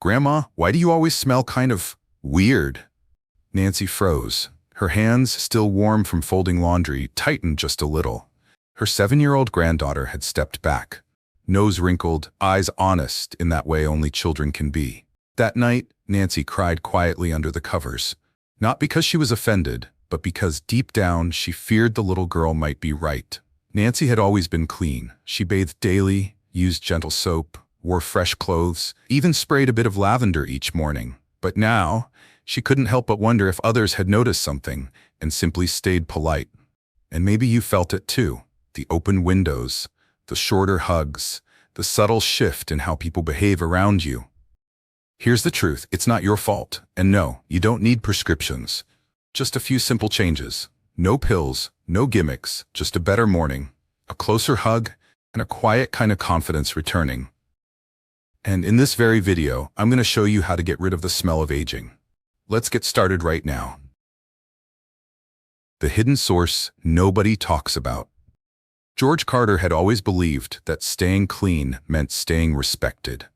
"Grandma, why do you always smell kind of weird?" Nancy froze. Her hands, still warm from folding laundry, tightened just a little. Her 7-year-old granddaughter had stepped back, nose wrinkled, eyes honest in that way only children can be. That night, Nancy cried quietly under the covers, not because she was offended, but because deep down she feared the little girl might be right. Nancy had always been clean. She bathed daily, used gentle soap, wore fresh clothes, even sprayed a bit of lavender each morning. But now, she couldn't help but wonder if others had noticed something and simply stayed polite. And maybe you felt it too. The open windows, the shorter hugs, the subtle shift in how people behave around you. Here's the truth, it's not your fault. And no, you don't need prescriptions. Just a few simple changes. No pills, no gimmicks, just a better morning, a closer hug, and a quiet kind of confidence returning. And in this very video, I'm going to show you how to get rid of the smell of aging. Let's get started right now. The hidden source nobody talks about. George Carter had always believed that staying clean meant staying respected.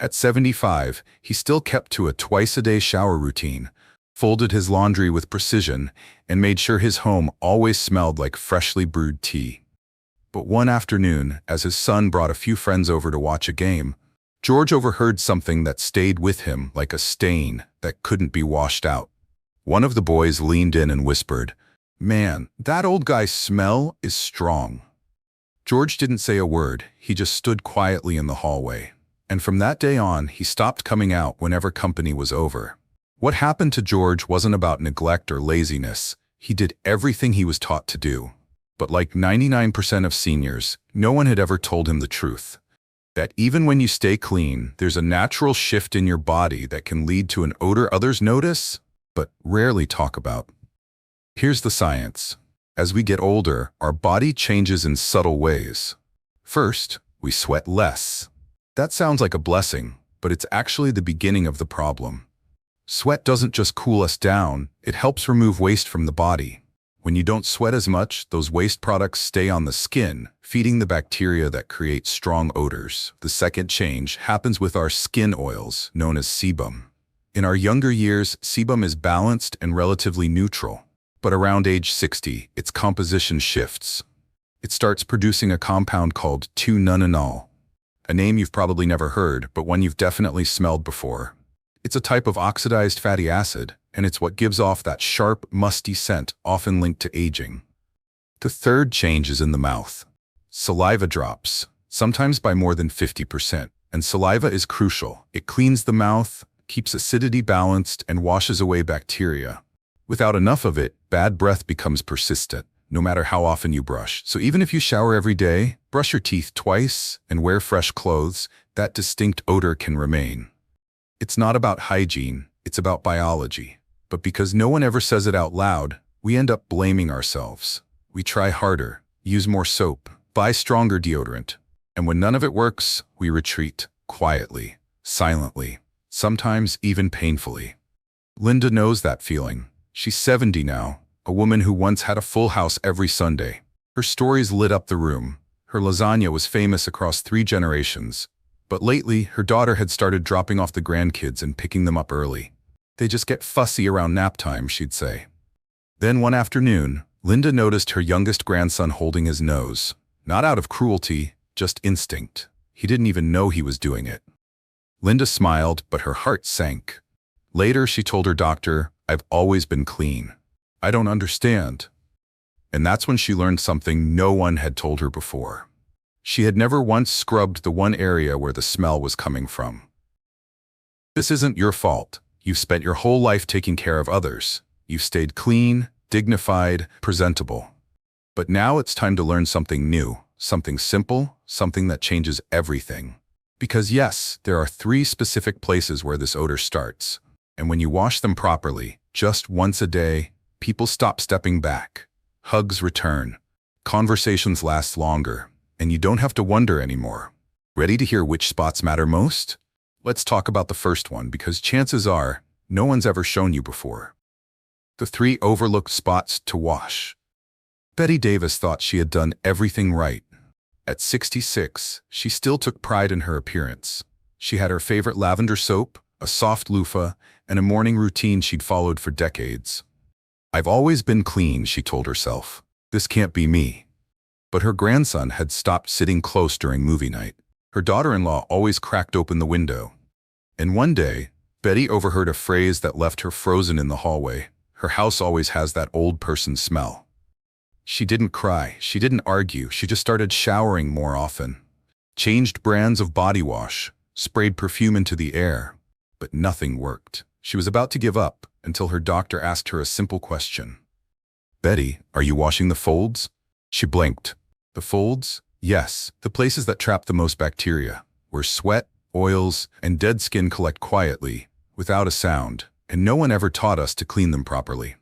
At 75, he still kept to a twice-a-day shower routine, folded his laundry with precision, and made sure his home always smelled like freshly brewed tea. But one afternoon, as his son brought a few friends over to watch a game, George overheard something that stayed with him like a stain that couldn't be washed out. One of the boys leaned in and whispered, "Man, that old guy's smell is strong." George didn't say a word, he just stood quietly in the hallway. And from that day on, he stopped coming out whenever company was over. What happened to George wasn't about neglect or laziness. He did everything he was taught to do. But like 99% of seniors, no one had ever told him the truth. That even when you stay clean, there's a natural shift in your body that can lead to an odor others notice, but rarely talk about. Here's the science. As we get older, our body changes in subtle ways. First, we sweat less. That sounds like a blessing, but it's actually the beginning of the problem. Sweat doesn't just cool us down, it helps remove waste from the body. When you don't sweat as much, those waste products stay on the skin, feeding the bacteria that create strong odors. The second change happens with our skin oils, known as sebum. In our younger years, sebum is balanced and relatively neutral. But around age 60, its composition shifts. It starts producing a compound called 2-nonenal, a name you've probably never heard, but one you've definitely smelled before. It's a type of oxidized fatty acid, and it's what gives off that sharp, musty scent often linked to aging. The third change is in the mouth. Saliva drops, sometimes by more than 50%, and saliva is crucial. It cleans the mouth, keeps acidity balanced, and washes away bacteria. Without enough of it, bad breath becomes persistent, no matter how often you brush. So even if you shower every day, brush your teeth twice, and wear fresh clothes, that distinct odor can remain. It's not about hygiene, it's about biology. But because no one ever says it out loud, we end up blaming ourselves. We try harder, use more soap, buy stronger deodorant. And when none of it works, we retreat, quietly, silently, sometimes even painfully. Linda knows that feeling. She's 70 now, a woman who once had a full house every Sunday. Her stories lit up the room. Her lasagna was famous across 3 generations. But lately, her daughter had started dropping off the grandkids and picking them up early. "They just get fussy around nap time," she'd say. Then one afternoon, Linda noticed her youngest grandson holding his nose. Not out of cruelty, just instinct. He didn't even know he was doing it. Linda smiled, but her heart sank. Later, she told her doctor, "I've always been clean. I don't understand." And that's when she learned something no one had told her before. She had never once scrubbed the one area where the smell was coming from. This isn't your fault. You've spent your whole life taking care of others. You've stayed clean, dignified, presentable. But now it's time to learn something new, something simple, something that changes everything. Because yes, there are 3 specific places where this odor starts. And when you wash them properly, just once a day, people stop stepping back. Hugs return. Conversations last longer. And you don't have to wonder anymore. Ready to hear which spots matter most? Let's talk about the first one, because chances are, no one's ever shown you before. The 3 overlooked spots to wash. Betty Davis thought she had done everything right. At 66, she still took pride in her appearance. She had her favorite lavender soap, a soft loofah, and a morning routine she'd followed for decades. "I've always been clean," she told herself. "This can't be me." But her grandson had stopped sitting close during movie night. Her daughter-in-law always cracked open the window. And one day, Betty overheard a phrase that left her frozen in the hallway. "Her house always has that old person smell." She didn't cry, she didn't argue, she just started showering more often. Changed brands of body wash, sprayed perfume into the air, but nothing worked. She was about to give up until her doctor asked her a simple question. "Betty, are you washing the folds?" She blinked. The folds? Yes, the places that trap the most bacteria, where sweat, oils, and dead skin collect quietly, without a sound, and no one ever taught us to clean them properly.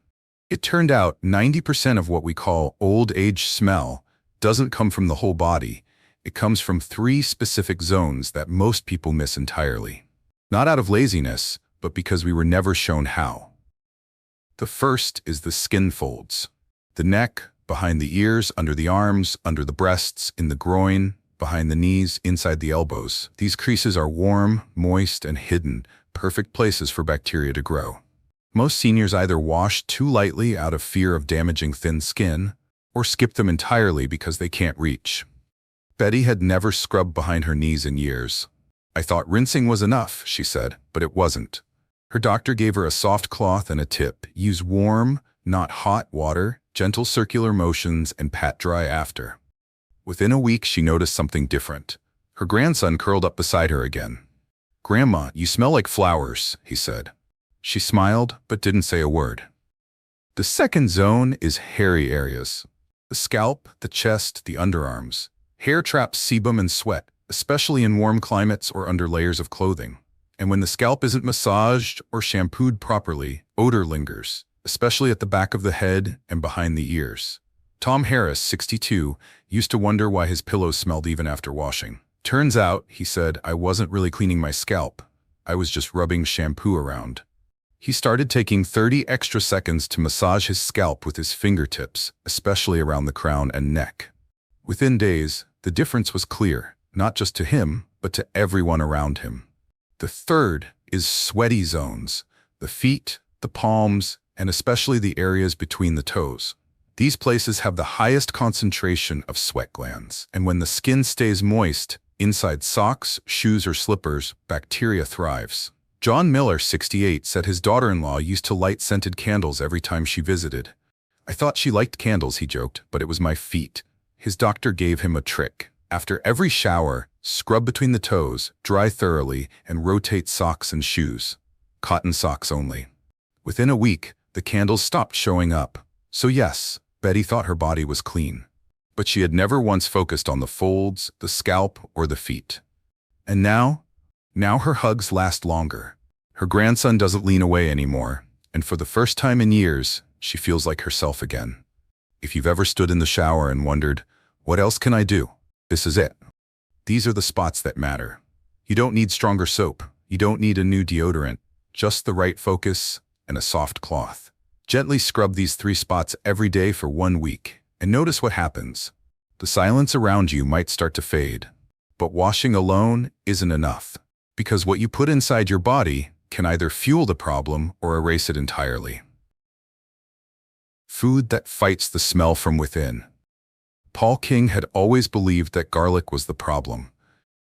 It turned out 90% of what we call old age smell doesn't come from the whole body. It comes from 3 specific zones that most people miss entirely. Not out of laziness, but because we were never shown how. The first is the skin folds. The neck, behind the ears, under the arms, under the breasts, in the groin, behind the knees, inside the elbows. These creases are warm, moist, and hidden, perfect places for bacteria to grow. Most seniors either wash too lightly out of fear of damaging thin skin, or skip them entirely because they can't reach. Betty had never scrubbed behind her knees in years. "I thought rinsing was enough," she said, but it wasn't. Her doctor gave her a soft cloth and a tip. Use warm, not hot water, gentle circular motions, and pat dry after. Within a week, she noticed something different. Her grandson curled up beside her again. "Grandma, you smell like flowers," he said. She smiled, but didn't say a word. The second zone is hairy areas. The scalp, the chest, the underarms. Hair traps sebum and sweat, especially in warm climates or under layers of clothing. And when the scalp isn't massaged or shampooed properly, odor lingers, especially at the back of the head and behind the ears. Tom Harris, 62, used to wonder why his pillows smelled even after washing. "Turns out," he said, "I wasn't really cleaning my scalp. I was just rubbing shampoo around." He started taking 30 extra seconds to massage his scalp with his fingertips, especially around the crown and neck. Within days, the difference was clear, not just to him, but to everyone around him. The third is sweaty zones, the feet, the palms, and especially the areas between the toes. These places have the highest concentration of sweat glands, and when the skin stays moist, inside socks, shoes, or slippers, bacteria thrives. John Miller, 68, said his daughter-in-law used to light scented candles every time she visited. "I thought she liked candles," he joked, "but it was my feet." His doctor gave him a trick. After every shower, scrub between the toes, dry thoroughly, and rotate socks and shoes. Cotton socks only. Within a week, the candles stopped showing up. So yes, Betty thought her body was clean. But she had never once focused on the folds, the scalp, or the feet. And now her hugs last longer. Her grandson doesn't lean away anymore, and for the first time in years, she feels like herself again. If you've ever stood in the shower and wondered, "What else can I do?" This is it. These are the spots that matter. You don't need stronger soap. You don't need a new deodorant. Just the right focus and a soft cloth. Gently scrub these 3 spots every day for 1 week, and notice what happens. The silence around you might start to fade. But washing alone isn't enough, because what you put inside your body can either fuel the problem or erase it entirely. Food that fights the smell from within. Paul King had always believed that garlic was the problem.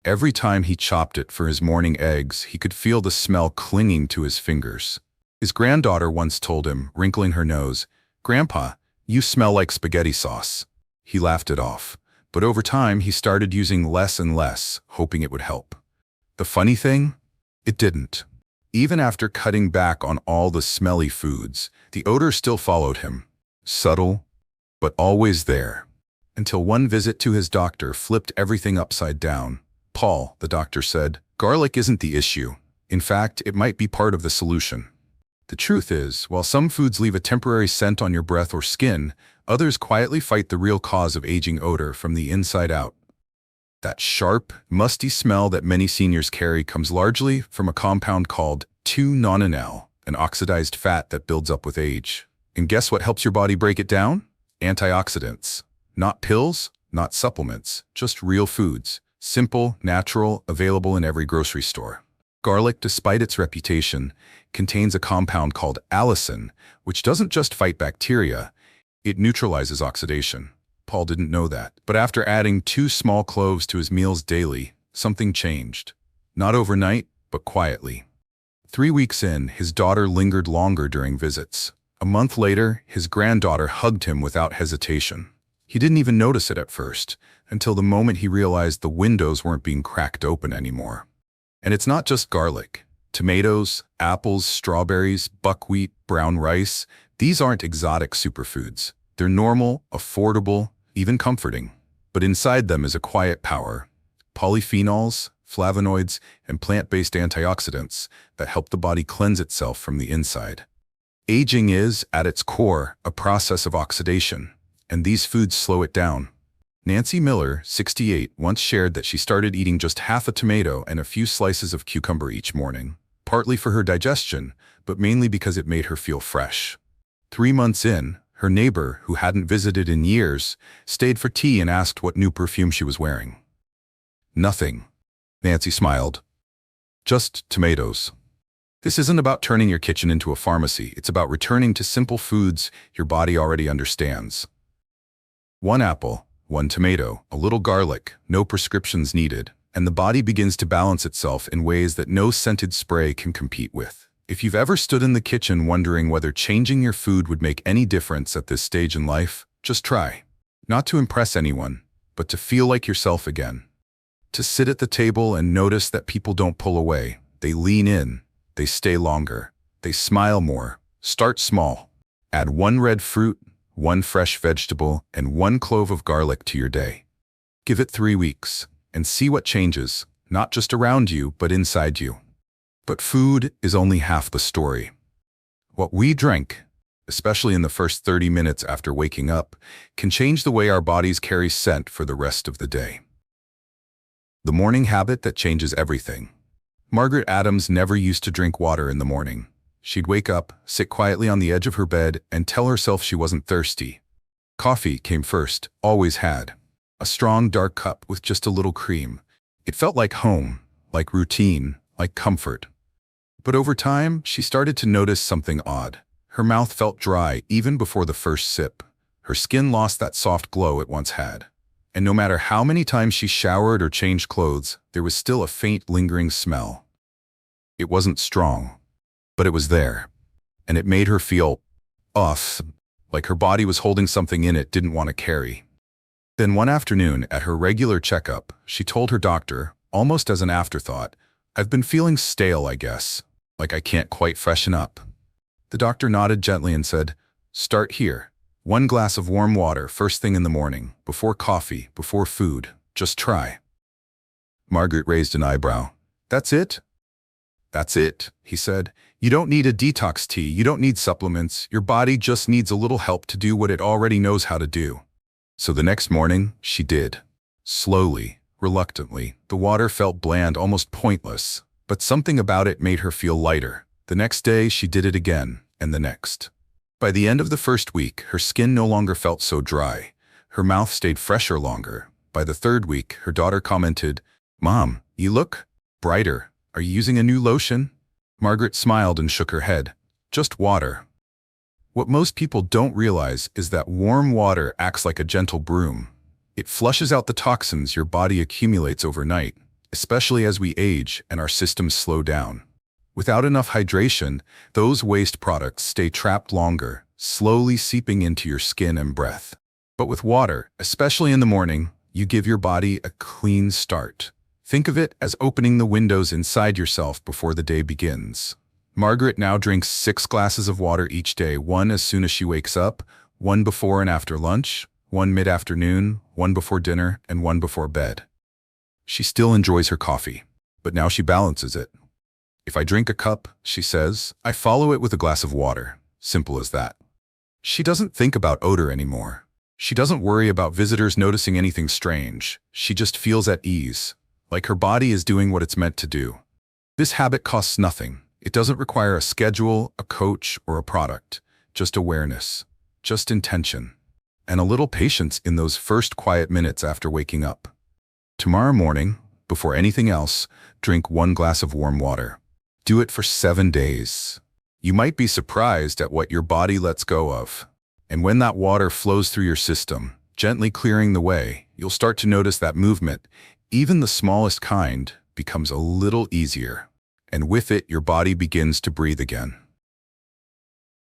Every time he chopped it for his morning eggs, he could feel the smell clinging to his fingers. His granddaughter once told him, wrinkling her nose, "Grandpa, you smell like spaghetti sauce." He laughed it off, but over time he started using less and less, hoping it would help. The funny thing? It didn't. Even after cutting back on all the smelly foods, the odor still followed him. Subtle, but always there. Until one visit to his doctor flipped everything upside down. "Paul," the doctor said, "garlic isn't the issue. In fact, it might be part of the solution." The truth is, while some foods leave a temporary scent on your breath or skin, others quietly fight the real cause of aging odor from the inside out. That sharp, musty smell that many seniors carry comes largely from a compound called 2-nonenal, an oxidized fat that builds up with age. And guess what helps your body break it down? Antioxidants. Not pills, not supplements, just real foods. Simple, natural, available in every grocery store. Garlic, despite its reputation, contains a compound called allicin, which doesn't just fight bacteria, it neutralizes oxidation. Paul didn't know that, but after adding 2 small cloves to his meals daily, something changed. Not overnight, but quietly. 3 weeks in, his daughter lingered longer during visits. A month later, his granddaughter hugged him without hesitation. He didn't even notice it at first, until the moment he realized the windows weren't being cracked open anymore. And it's not just garlic. Tomatoes, apples, strawberries, buckwheat, brown rice, these aren't exotic superfoods. They're normal, affordable, even comforting. But inside them is a quiet power. Polyphenols, flavonoids, and plant-based antioxidants that help the body cleanse itself from the inside. Aging is, at its core, a process of oxidation, and these foods slow it down. Nancy Miller, 68, once shared that she started eating just half a tomato and a few slices of cucumber each morning, partly for her digestion, but mainly because it made her feel fresh. 3 months in, her neighbor, who hadn't visited in years, stayed for tea and asked what new perfume she was wearing. "Nothing," Nancy smiled. "Just tomatoes." This isn't about turning your kitchen into a pharmacy. It's about returning to simple foods your body already understands. 1 apple, 1 tomato, a little garlic, no prescriptions needed, and the body begins to balance itself in ways that no scented spray can compete with. If you've ever stood in the kitchen wondering whether changing your food would make any difference at this stage in life, just try. Not to impress anyone, but to feel like yourself again. To sit at the table and notice that people don't pull away. They lean in. They stay longer. They smile more. Start small. Add 1 red fruit, 1 fresh vegetable, and 1 clove of garlic to your day. Give it 3 weeks, and see what changes, not just around you, but inside you. But food is only half the story. What we drink, especially in the first 30 minutes after waking up, can change the way our bodies carry scent for the rest of the day. The morning habit that changes everything. Margaret Adams never used to drink water in the morning. She'd wake up, sit quietly on the edge of her bed, and tell herself she wasn't thirsty. Coffee came first, always had. A strong, dark cup with just a little cream. It felt like home, like routine, like comfort. But over time, she started to notice something odd. Her mouth felt dry even before the first sip. Her skin lost that soft glow it once had. And no matter how many times she showered or changed clothes, there was still a faint, lingering smell. It wasn't strong, but it was there, and it made her feel off, like her body was holding something in it didn't want to carry. Then one afternoon, at her regular checkup, she told her doctor, almost as an afterthought, "I've been feeling stale, I guess, like I can't quite freshen up." The doctor nodded gently and said, "Start here. 1 glass of warm water first thing in the morning, before coffee, before food. Just try." Margaret raised an eyebrow. "That's it?" "That's it," he said. "You don't need a detox tea, you don't need supplements, your body just needs a little help to do what it already knows how to do." So the next morning, she did. Slowly, reluctantly, the water felt bland, almost pointless, but something about it made her feel lighter. The next day, she did it again, and the next. By the end of the first week, her skin no longer felt so dry. Her mouth stayed fresher longer. By the 3rd week, her daughter commented, "Mom, you look brighter. Are you using a new lotion?" Margaret smiled and shook her head. "Just water." What most people don't realize is that warm water acts like a gentle broom. It flushes out the toxins your body accumulates overnight, especially as we age and our systems slow down. Without enough hydration, those waste products stay trapped longer, slowly seeping into your skin and breath. But with water, especially in the morning, you give your body a clean start. Think of it as opening the windows inside yourself before the day begins. Margaret now drinks 6 glasses of water each day, 1 as soon as she wakes up, 1 before and after lunch, 1 mid-afternoon, 1 before dinner, and 1 before bed. She still enjoys her coffee, but now she balances it. "If I drink a cup," she says, "I follow it with a glass of water." Simple as that. She doesn't think about odor anymore. She doesn't worry about visitors noticing anything strange. She just feels at ease, like her body is doing what it's meant to do. This habit costs nothing. It doesn't require a schedule, a coach, or a product. Just awareness, just intention, and a little patience in those first quiet minutes after waking up. Tomorrow morning, before anything else, drink 1 glass of warm water. Do it for 7 days. You might be surprised at what your body lets go of. And when that water flows through your system, gently clearing the way, you'll start to notice that movement, even the smallest kind, becomes a little easier. And with it, your body begins to breathe again.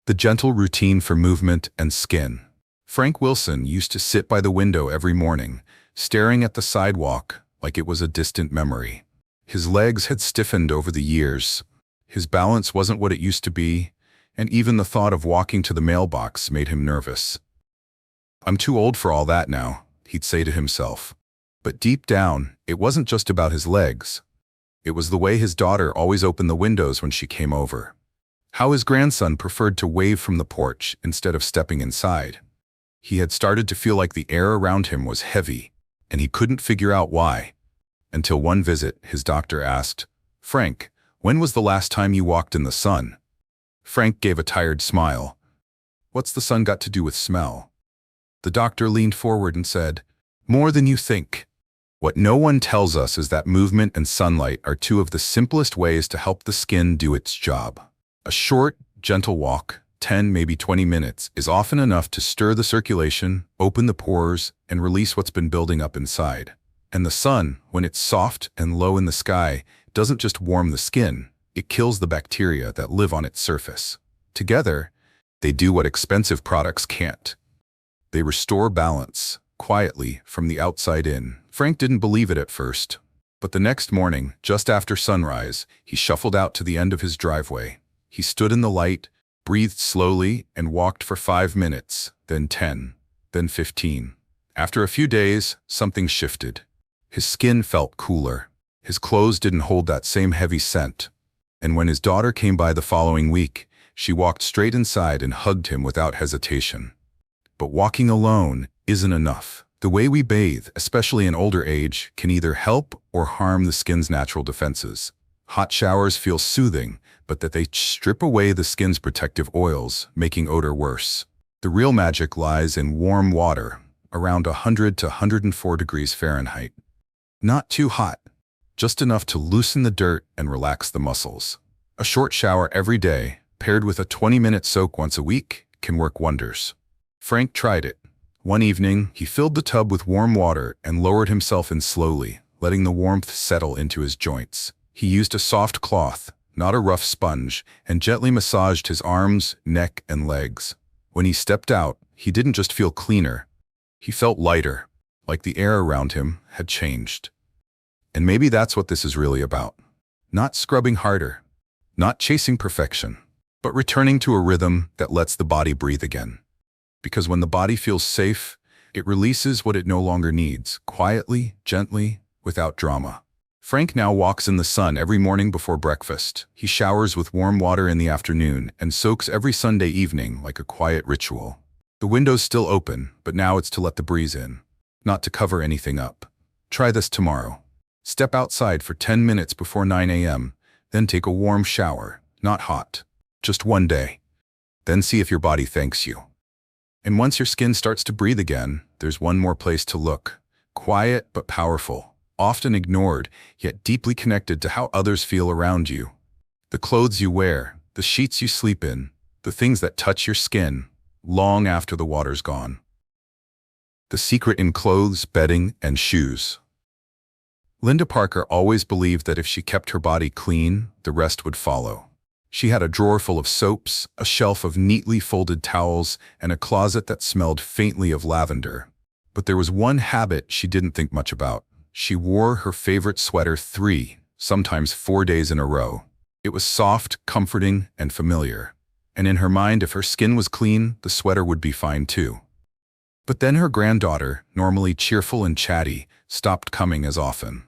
The gentle routine for movement and skin. Frank Wilson used to sit by the window every morning, staring at the sidewalk like it was a distant memory. His legs had stiffened over the years. His balance wasn't what it used to be, and even the thought of walking to the mailbox made him nervous. "I'm too old for all that now," he'd say to himself. But deep down, it wasn't just about his legs. It was the way his daughter always opened the windows when she came over. How his grandson preferred to wave from the porch instead of stepping inside. He had started to feel like the air around him was heavy, and he couldn't figure out why. Until one visit, his doctor asked, "Frank, when was the last time you walked in the sun?" Frank gave a tired smile. "What's the sun got to do with smell?" The doctor leaned forward and said, "More than you think." What no one tells us is that movement and sunlight are 2 of the simplest ways to help the skin do its job. A short, gentle walk, 10, maybe 20 minutes, is often enough to stir the circulation, open the pores, and release what's been building up inside. And the sun, when it's soft and low in the sky, doesn't just warm the skin, it kills the bacteria that live on its surface. Together, they do what expensive products can't. They restore balance, quietly, from the outside in. Frank didn't believe it at first, but the next morning, just after sunrise, he shuffled out to the end of his driveway. He stood in the light, breathed slowly, and walked for 5 minutes, then 10, then 15. After a few days, something shifted. His skin felt cooler. His clothes didn't hold that same heavy scent. And when his daughter came by the following week, she walked straight inside and hugged him without hesitation. But walking alone isn't enough. The way we bathe, especially in older age, can either help or harm the skin's natural defenses. Hot showers feel soothing, but that they strip away the skin's protective oils, making odor worse. The real magic lies in warm water, around 100 to 104 degrees Fahrenheit. Not too hot, just enough to loosen the dirt and relax the muscles. A short shower every day, paired with a 20-minute soak once a week, can work wonders. Frank tried it. One evening, he filled the tub with warm water and lowered himself in slowly, letting the warmth settle into his joints. He used a soft cloth, not a rough sponge, and gently massaged his arms, neck, and legs. When he stepped out, he didn't just feel cleaner. He felt lighter, like the air around him had changed. And maybe that's what this is really about. Not scrubbing harder, not chasing perfection, but returning to a rhythm that lets the body breathe again. Because when the body feels safe, it releases what it no longer needs, quietly, gently, without drama. Frank now walks in the sun every morning before breakfast. He showers with warm water in the afternoon and soaks every Sunday evening like a quiet ritual. The window's still open, but now it's to let the breeze in, not to cover anything up. Try this tomorrow. Step outside for 10 minutes before 9 a.m., then take a warm shower, not hot. Just one day. Then see if your body thanks you. And once your skin starts to breathe again, there's one more place to look. Quiet but powerful, often ignored, yet deeply connected to how others feel around you. The clothes you wear, the sheets you sleep in, the things that touch your skin, long after the water's gone. The secret in clothes, bedding, and shoes. Linda Parker always believed that if she kept her body clean, the rest would follow. She had a drawer full of soaps, a shelf of neatly folded towels, and a closet that smelled faintly of lavender. But there was one habit she didn't think much about. She wore her favorite sweater 3, sometimes 4 days in a row. It was soft, comforting, and familiar. And in her mind, if her skin was clean, the sweater would be fine too. But then her granddaughter, normally cheerful and chatty, stopped coming as often.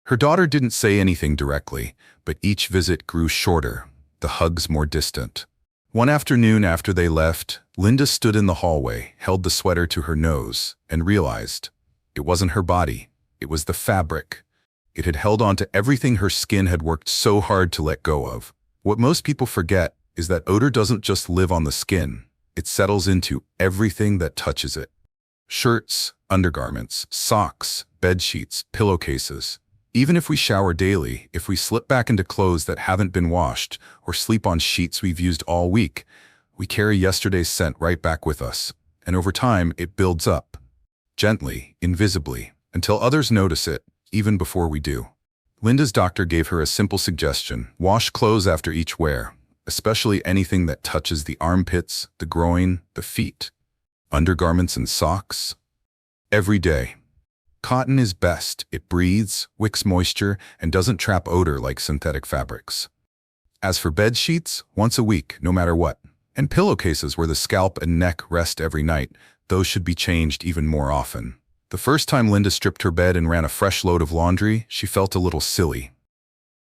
Her daughter didn't say anything directly, but each visit grew shorter, the hugs more distant. One afternoon after they left, Linda stood in the hallway, held the sweater to her nose, and realized it wasn't her body, it was the fabric. It had held on to everything her skin had worked so hard to let go of. What most people forget is that odor doesn't just live on the skin, it settles into everything that touches it. Shirts, undergarments, socks, bedsheets, pillowcases. Even if we shower daily, if we slip back into clothes that haven't been washed, or sleep on sheets we've used all week, we carry yesterday's scent right back with us. And over time, it builds up. Gently, invisibly, until others notice it, even before we do. Linda's doctor gave her a simple suggestion: wash clothes after each wear, especially anything that touches the armpits, the groin, the feet, undergarments and socks. Every day. Cotton is best. It breathes, wicks moisture, and doesn't trap odor like synthetic fabrics. As for bed sheets, once a week, no matter what. And pillowcases where the scalp and neck rest every night, those should be changed even more often. The first time Linda stripped her bed and ran a fresh load of laundry, she felt a little silly.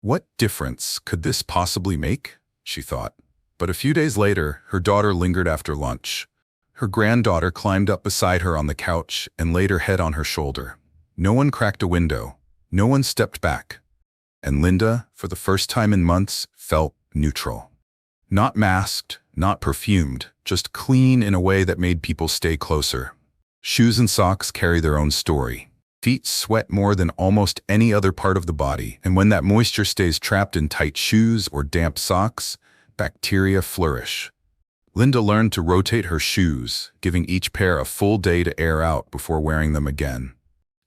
What difference could this possibly make? She thought. But a few days later, her daughter lingered after lunch. Her granddaughter climbed up beside her on the couch and laid her head on her shoulder. No one cracked a window. No one stepped back. And Linda, for the first time in months, felt neutral. Not masked, not perfumed, just clean in a way that made people stay closer. Shoes and socks carry their own story. Feet sweat more than almost any other part of the body, and when that moisture stays trapped in tight shoes or damp socks, bacteria flourish. Linda learned to rotate her shoes, giving each pair a full day to air out before wearing them again.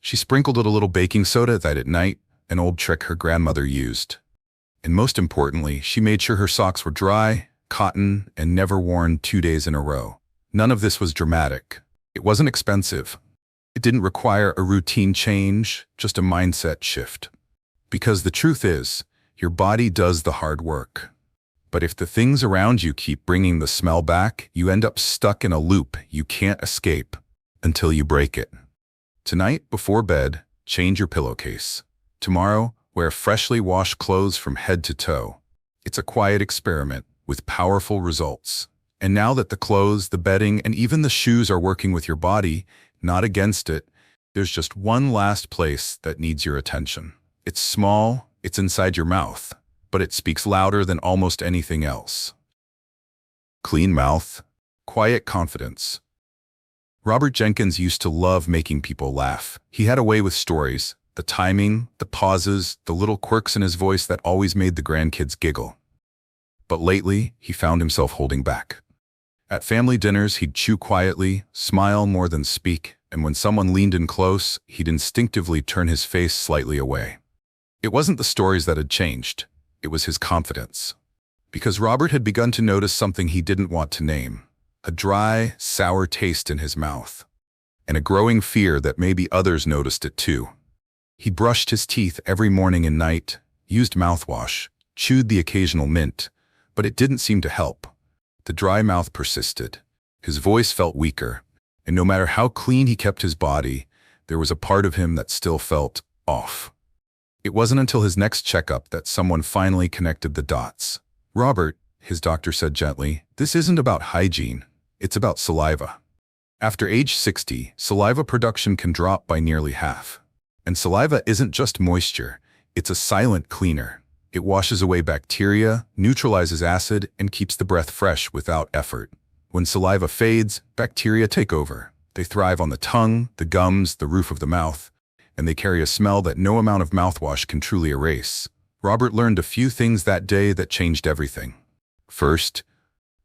She sprinkled a little baking soda at night, an old trick her grandmother used. And most importantly, she made sure her socks were dry, cotton, and never worn 2 days in a row. None of this was dramatic. It wasn't expensive. It didn't require a routine change, just a mindset shift. Because the truth is, your body does the hard work. But if the things around you keep bringing the smell back, you end up stuck in a loop you can't escape until you break it. Tonight, before bed, change your pillowcase. Tomorrow, wear freshly washed clothes from head to toe. It's a quiet experiment with powerful results. And now that the clothes, the bedding, and even the shoes are working with your body, not against it, there's just one last place that needs your attention. It's small, it's inside your mouth, but it speaks louder than almost anything else. Clean mouth, quiet confidence. Robert Jenkins used to love making people laugh. He had a way with stories, the timing, the pauses, the little quirks in his voice that always made the grandkids giggle. But lately, he found himself holding back. At family dinners, he'd chew quietly, smile more than speak, and when someone leaned in close, he'd instinctively turn his face slightly away. It wasn't the stories that had changed. It was his confidence. Because Robert had begun to notice something he didn't want to name. A dry, sour taste in his mouth. And a growing fear that maybe others noticed it too. He brushed his teeth every morning and night, used mouthwash, chewed the occasional mint, but it didn't seem to help. The dry mouth persisted. His voice felt weaker, and no matter how clean he kept his body, there was a part of him that still felt off. It wasn't until his next checkup that someone finally connected the dots. "Robert," his doctor said gently, "this isn't about hygiene. It's about saliva." After age 60, saliva production can drop by nearly half. And saliva isn't just moisture, it's a silent cleaner. It washes away bacteria, neutralizes acid, and keeps the breath fresh without effort. When saliva fades, bacteria take over. They thrive on the tongue, the gums, the roof of the mouth, and they carry a smell that no amount of mouthwash can truly erase. Robert learned a few things that day that changed everything. First,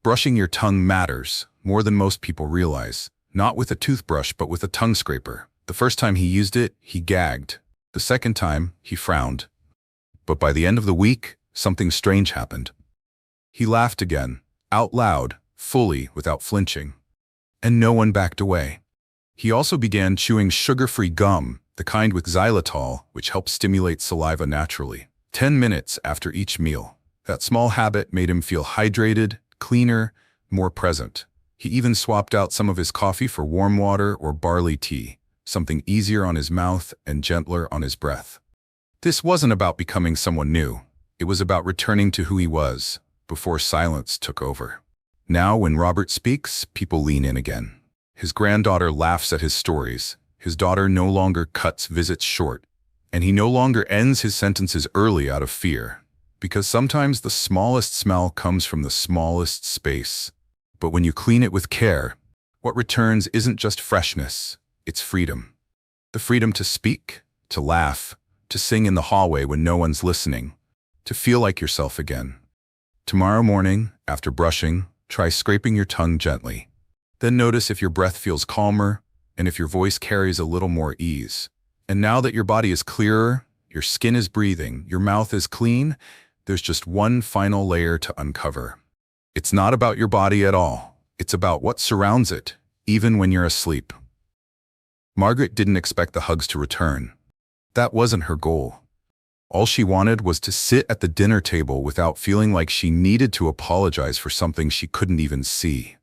brushing your tongue matters more than most people realize. Not with a toothbrush, but with a tongue scraper. The first time he used it, he gagged. The second time, he frowned. But by the end of the week, something strange happened. He laughed again, out loud, fully, without flinching. And no one backed away. He also began chewing sugar-free gum, the kind with xylitol, which helps stimulate saliva naturally. 10 minutes after each meal. That small habit made him feel hydrated, cleaner, more present. He even swapped out some of his coffee for warm water or barley tea, something easier on his mouth and gentler on his breath. This wasn't about becoming someone new. It was about returning to who he was, before silence took over. Now, when Robert speaks, people lean in again. His granddaughter laughs at his stories. His daughter no longer cuts visits short. And he no longer ends his sentences early out of fear. Because sometimes the smallest smell comes from the smallest space. But when you clean it with care, what returns isn't just freshness, it's freedom. The freedom to speak, to laugh, to sing in the hallway when no one's listening, to feel like yourself again. Tomorrow morning, after brushing, try scraping your tongue gently. Then notice if your breath feels calmer and if your voice carries a little more ease. And now that your body is clearer, your skin is breathing, your mouth is clean, there's just one final layer to uncover. It's not about your body at all. It's about what surrounds it, even when you're asleep. Margaret didn't expect the hugs to return. That wasn't her goal. All she wanted was to sit at the dinner table without feeling like she needed to apologize for something she couldn't even see.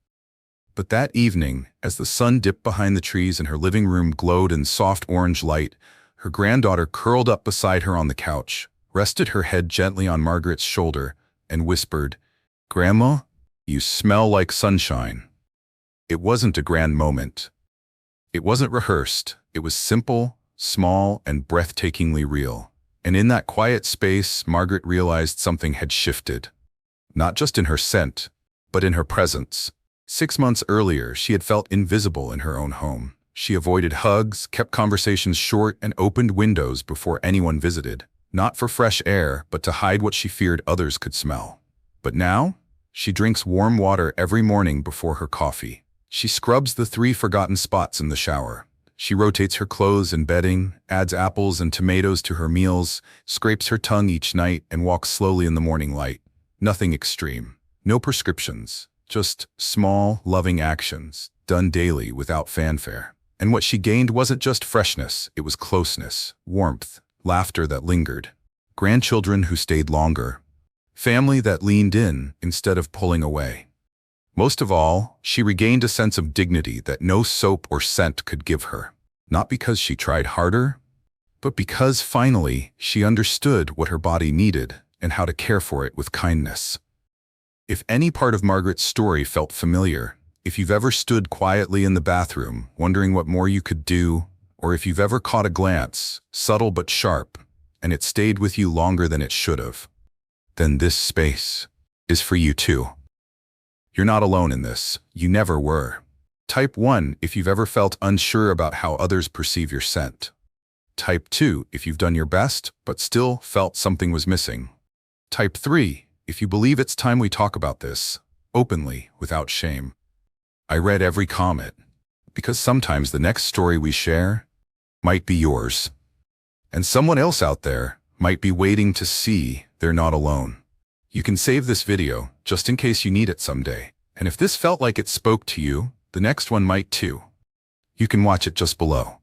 But that evening, as the sun dipped behind the trees and her living room glowed in soft orange light, her granddaughter curled up beside her on the couch, rested her head gently on Margaret's shoulder, and whispered, "Grandma, you smell like sunshine." It wasn't a grand moment. It wasn't rehearsed. It was simple, small, and breathtakingly real. And in that quiet space, Margaret realized something had shifted. Not just in her scent, but in her presence. 6 months earlier, she had felt invisible in her own home. She avoided hugs, kept conversations short, and opened windows before anyone visited, not for fresh air, but to hide what she feared others could smell. But now, she drinks warm water every morning before her coffee. She scrubs the 3 forgotten spots in the shower. She rotates her clothes and bedding, adds apples and tomatoes to her meals, scrapes her tongue each night, and walks slowly in the morning light. Nothing extreme. No prescriptions. Just small, loving actions, done daily without fanfare. And what she gained wasn't just freshness, it was closeness, warmth, laughter that lingered, grandchildren who stayed longer, family that leaned in instead of pulling away. Most of all, she regained a sense of dignity that no soap or scent could give her. Not because she tried harder, but because finally she understood what her body needed and how to care for it with kindness. If any part of Margaret's story felt familiar, if you've ever stood quietly in the bathroom, wondering what more you could do, or if you've ever caught a glance, subtle but sharp, and it stayed with you longer than it should have, then this space is for you too. You're not alone in this. You never were. Type 1 if you've ever felt unsure about how others perceive your scent. Type 2 if you've done your best, but still felt something was missing. Type 3 if you believe it's time we talk about this, openly, without shame. I read every comment, because sometimes the next story we share might be yours. And someone else out there might be waiting to see they're not alone. You can save this video, just in case you need it someday. And if this felt like it spoke to you, the next one might too. You can watch it just below.